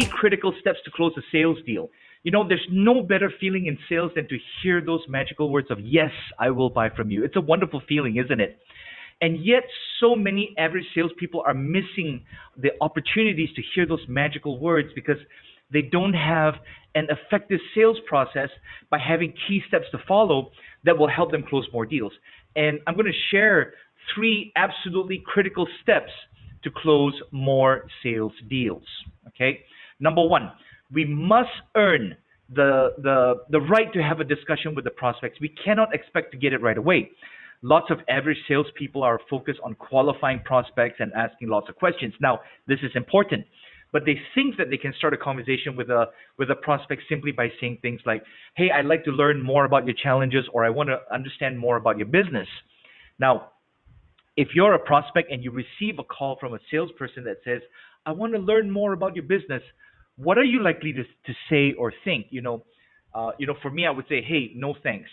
critical steps to close a sales deal. There's no better feeling in sales than to hear those magical words of, yes, I will buy from you. It's a wonderful feeling, isn't it? And yet, so many average salespeople are missing the opportunities to hear those magical words because they don't have an effective sales process by having key steps to follow that will help them close more deals. And I'm going to share three absolutely critical steps to close more sales deals. Okay. Number one, we must earn the right to have a discussion with the prospects. We cannot expect to get it right away. Lots of average salespeople are focused on qualifying prospects and asking lots of questions. Now, this is important, but they think that they can start a conversation with a prospect simply by saying things like, "Hey, I'd like to learn more about your challenges," or "I want to understand more about your business." Now, if you're a prospect and you receive a call from a salesperson that says, "I want to learn more about your business," what are you likely to say or think? For me, I would say, "Hey, no thanks.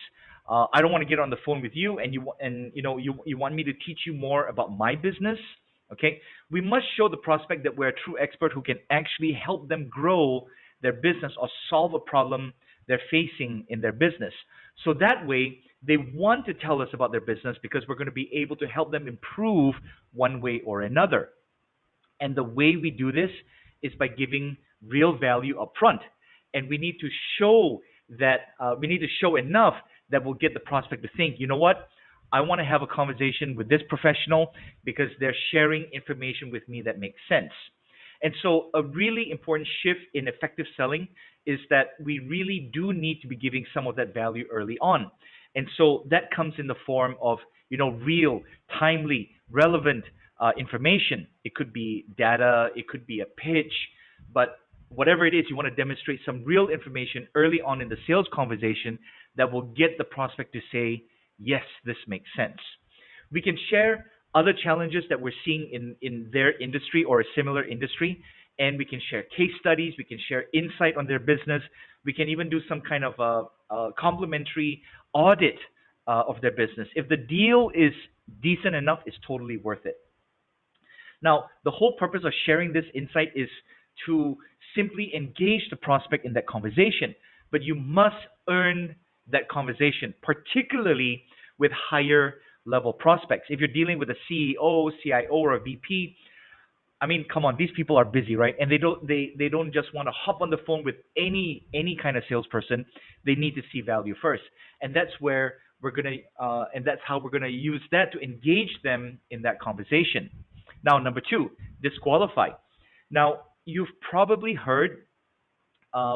I don't want to get on the phone with you, and you want me to teach you more about my business." Okay, we must show the prospect that we're a true expert who can actually help them grow their business or solve a problem they're facing in their business. So that way, they want to tell us about their business because we're going to be able to help them improve one way or another. And the way we do this is by giving real value up front. And we need to show enough that will get the prospect to think, you know what? I want to have a conversation with this professional because they're sharing information with me that makes sense. And so a really important shift in effective selling is that we really do need to be giving some of that value early on. And so that comes in the form of, real, timely, relevant information. It could be data, it could be a pitch, but whatever it is, you want to demonstrate some real information early on in the sales conversation that will get the prospect to say, yes, this makes sense. We can share other challenges that we're seeing in their industry or a similar industry, and we can share case studies, we can share insight on their business, we can even do some kind of a complimentary audit of their business. If the deal is decent enough, it's totally worth it. Now, the whole purpose of sharing this insight is to simply engage the prospect in that conversation, but you must earn that conversation, particularly with higher level prospects. If you're dealing with a CEO, CIO, or a VP, I mean, come on, these people are busy, right? And they don't just want to hop on the phone with any kind of salesperson. They need to see value first, and that's where that's how we're gonna use that to engage them in that conversation. Now, number two, disqualify. Now, you've probably heard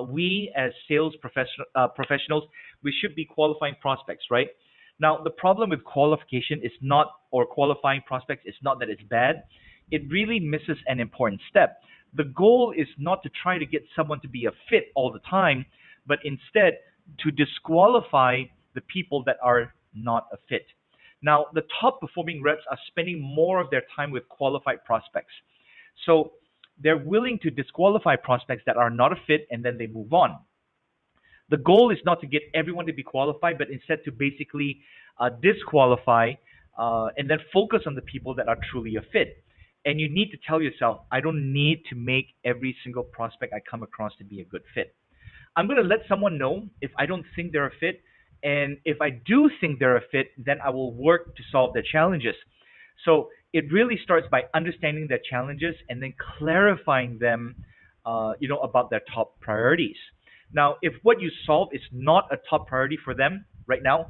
we as sales professionals, we should be qualifying prospects, right? Now, the problem with qualification is not, or qualifying prospects is not that it's bad. It really misses an important step. The goal is not to try to get someone to be a fit all the time, but instead to disqualify the people that are not a fit. Now, the top performing reps are spending more of their time with qualified prospects. So they're willing to disqualify prospects that are not a fit, and then they move on. The goal is not to get everyone to be qualified, but instead to basically disqualify and then focus on the people that are truly a fit. And you need to tell yourself, I don't need to make every single prospect I come across to be a good fit. I'm going to let someone know if I don't think they're a fit. And if I do think they're a fit, then I will work to solve their challenges. So it really starts by understanding their challenges and then clarifying them, about their top priorities. Now, if what you solve is not a top priority for them right now,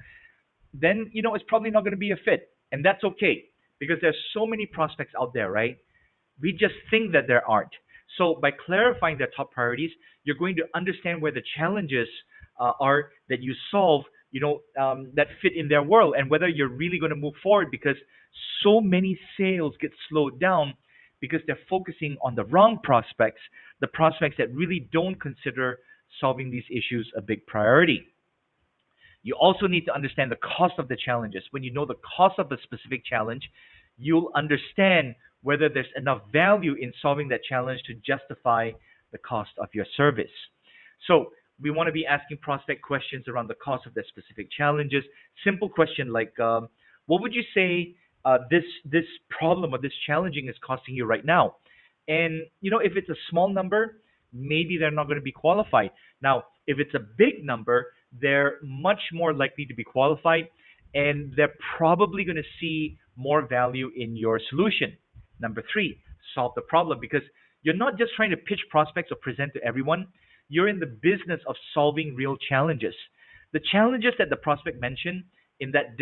then, it's probably not going to be a fit. And that's okay, because there's so many prospects out there, right? We just think that there aren't. So by clarifying their top priorities, you're going to understand where the challenges are that you solve, that fit in their world, and whether you're really going to move forward, because so many sales get slowed down because they're focusing on the wrong prospects, the prospects that really don't consider solving these issues a big priority. You also need to understand the cost of the challenges. When you know the cost of a specific challenge, you'll understand whether there's enough value in solving that challenge to justify the cost of your service. So we want to be asking prospect questions around the cost of their specific challenges. Simple question like, what would you say this problem or this challenging is costing you right now? And if it's a small number, maybe they're not going to be qualified. Now, if it's a big number, they're much more likely to be qualified, and they're probably going to see more value in your solution. Number three, solve the problem, because you're not just trying to pitch prospects or present to everyone. You're in the business of solving real challenges. The challenges that the prospect mentioned in that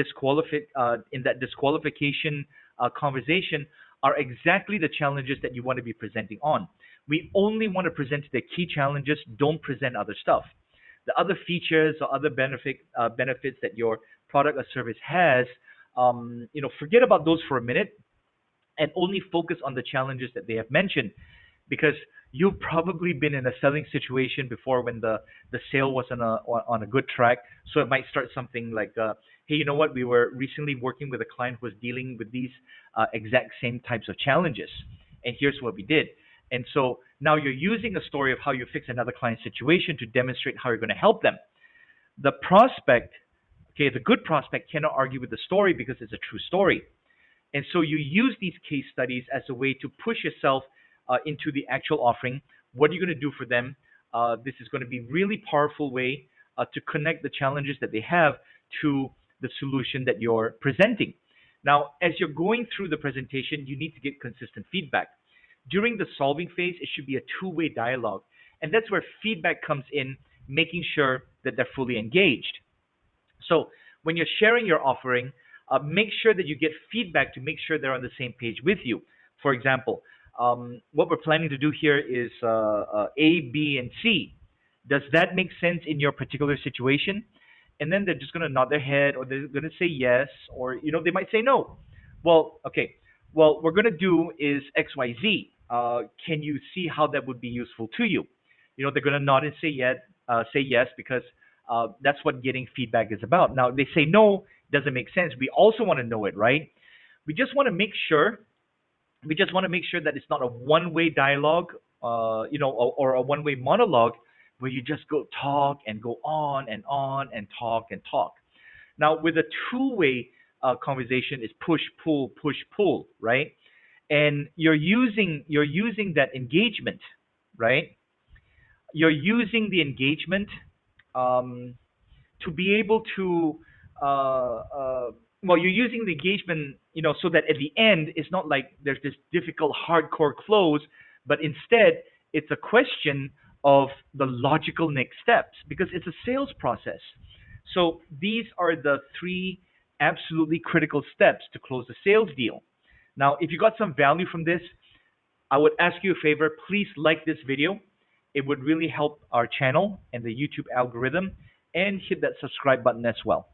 disqualification conversation are exactly the challenges that you want to be presenting on. We only want to present the key challenges. Don't present other stuff. The other features or other benefits that your product or service has, forget about those for a minute and only focus on the challenges that they have mentioned, because you've probably been in a selling situation before when the sale was on a good track. So it might start something like, hey, you know what, we were recently working with a client who was dealing with these exact same types of challenges, and here's what we did. And so now you're using a story of how you fix another client's situation to demonstrate how you're going to help them. The prospect, okay, the good prospect cannot argue with the story because it's a true story. And so you use these case studies as a way to push yourself into the actual offering. What are you going to do for them? This is going to be really powerful way to connect the challenges that they have to the solution that you're presenting. Now, as you're going through the presentation, you need to get consistent feedback. During the solving phase, it should be a two-way dialogue. And that's where feedback comes in, making sure that they're fully engaged. So when you're sharing your offering, make sure that you get feedback to make sure they're on the same page with you. For example, what we're planning to do here is A, B, and C. Does that make sense in your particular situation? And then they're just going to nod their head, or they're going to say yes, or they might say no. Well, okay. Well, what we're going to do is X, Y, Z. Can you see how that would be useful to you? They're going to nod and say yes, because that's what getting feedback is about. Now, they say no, doesn't make sense. We also want to know it, right? We just want to make sure. We just want to make sure that it's not a one-way dialogue, or a one-way monologue where you just go talk and go on and and talk and talk. Now, with a two-way conversation, is push, pull, right? And you're using that engagement, right? You're using the engagement to be able to you're using the engagement, so that at the end it's not like there's this difficult hardcore close, but instead it's a question of the logical next steps, because it's a sales process. So these are the three absolutely critical steps to close the sales deal. Now, if you got some value from this, I would ask you a favor. Please like this video. It would really help our channel and the YouTube algorithm, and hit that subscribe button as well.